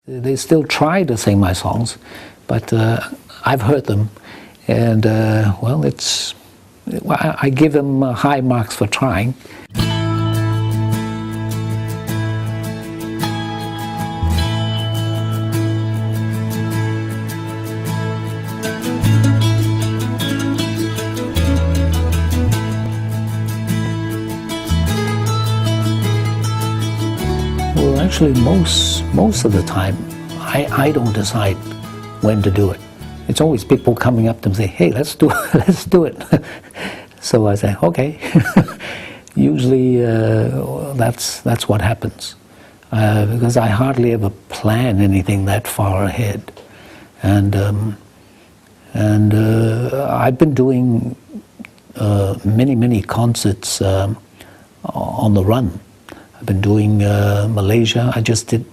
They still try to sing my songs, but I've heard them, and I give them high marks for trying. Well, actually, most of the time, I don't decide when to do it. It's always people coming up to me and say, "Hey, let's do it." So I say, "Okay." Usually, that's what happens, because I hardly ever plan anything that far ahead, and I've been doing many concerts on the run. I've been doing Malaysia. I just did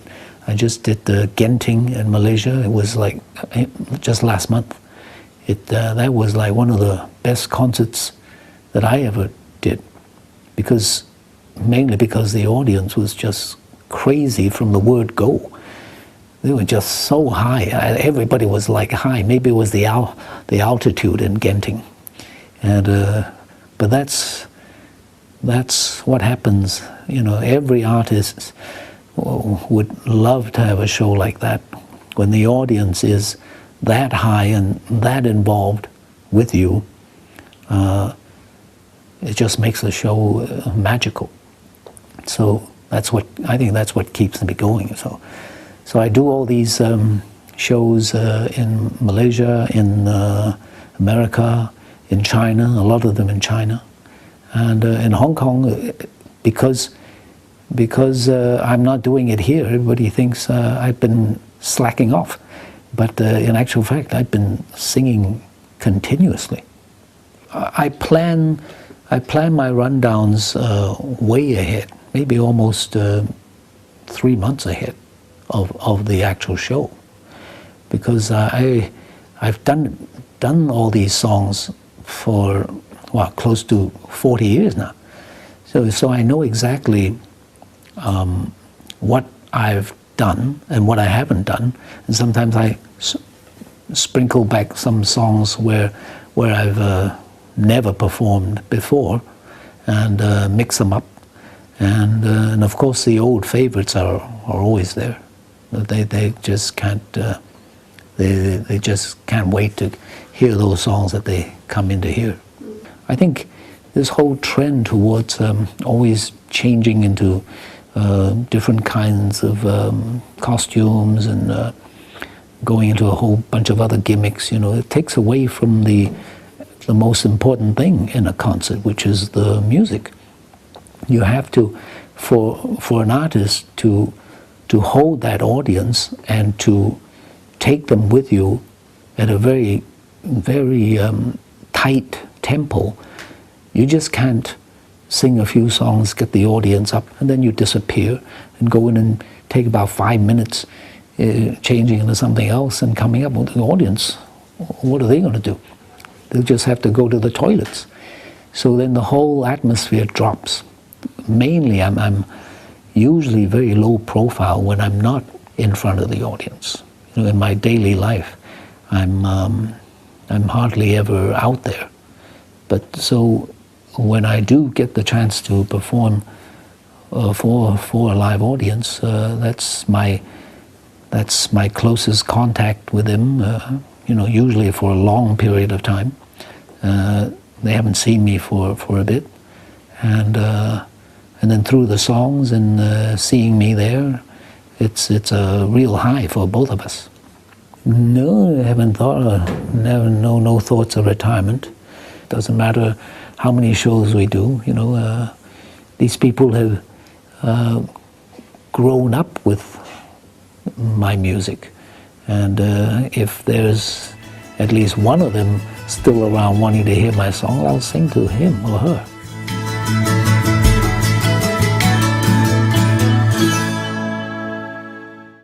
the Genting in Malaysia. It was like just last month. That was like one of the best concerts that I ever did, mainly because the audience was just crazy from the word go. They were just so high. Everybody was like high. Maybe it was the altitude in Genting, but that's what happens. Every artist would love to have a show like that, when the audience is that high and that involved with you. It just makes the show magical. So I think that's what keeps me going. So I do all these shows in Malaysia, in America, in China, a lot of them in China, and in Hong Kong, because I'm not doing it here. Everybody thinks I've been slacking off, but in actual fact, I've been singing continuously. I plan my rundowns way ahead, maybe almost 3 months ahead of the actual show, because I've done all these songs for close to 40 years now. So I know exactly what I've done and what I haven't done, and sometimes I sprinkle back some songs where I've never performed before, and mix them up, and of course the old favorites are always there. They just can't they just can't wait to hear those songs that they come in to hear. I think this whole trend towards always changing into different kinds of costumes and going into a whole bunch of other gimmicks, it takes away from the most important thing in a concert, which is the music. You have to, for an artist to hold that audience and to take them with you at a very, very tight tempo. You just can't sing a few songs, get the audience up, and then you disappear and go in and take about 5 minutes changing into something else and coming up with the audience. What are they going to do? They'll just have to go to the toilets. So then the whole atmosphere drops. Mainly, I'm usually very low profile when I'm not in front of the audience. In my daily life, I'm hardly ever out there. But so when I do get the chance to perform for a live audience, that's my closest contact with them. Usually for a long period of time. They haven't seen me for a bit, and then through the songs and seeing me there, it's a real high for both of us. No, I haven't no thoughts of retirement. Doesn't matter how many shows we do. These people have grown up with my music, and if there's at least one of them still around wanting to hear my song, I'll sing to him or her.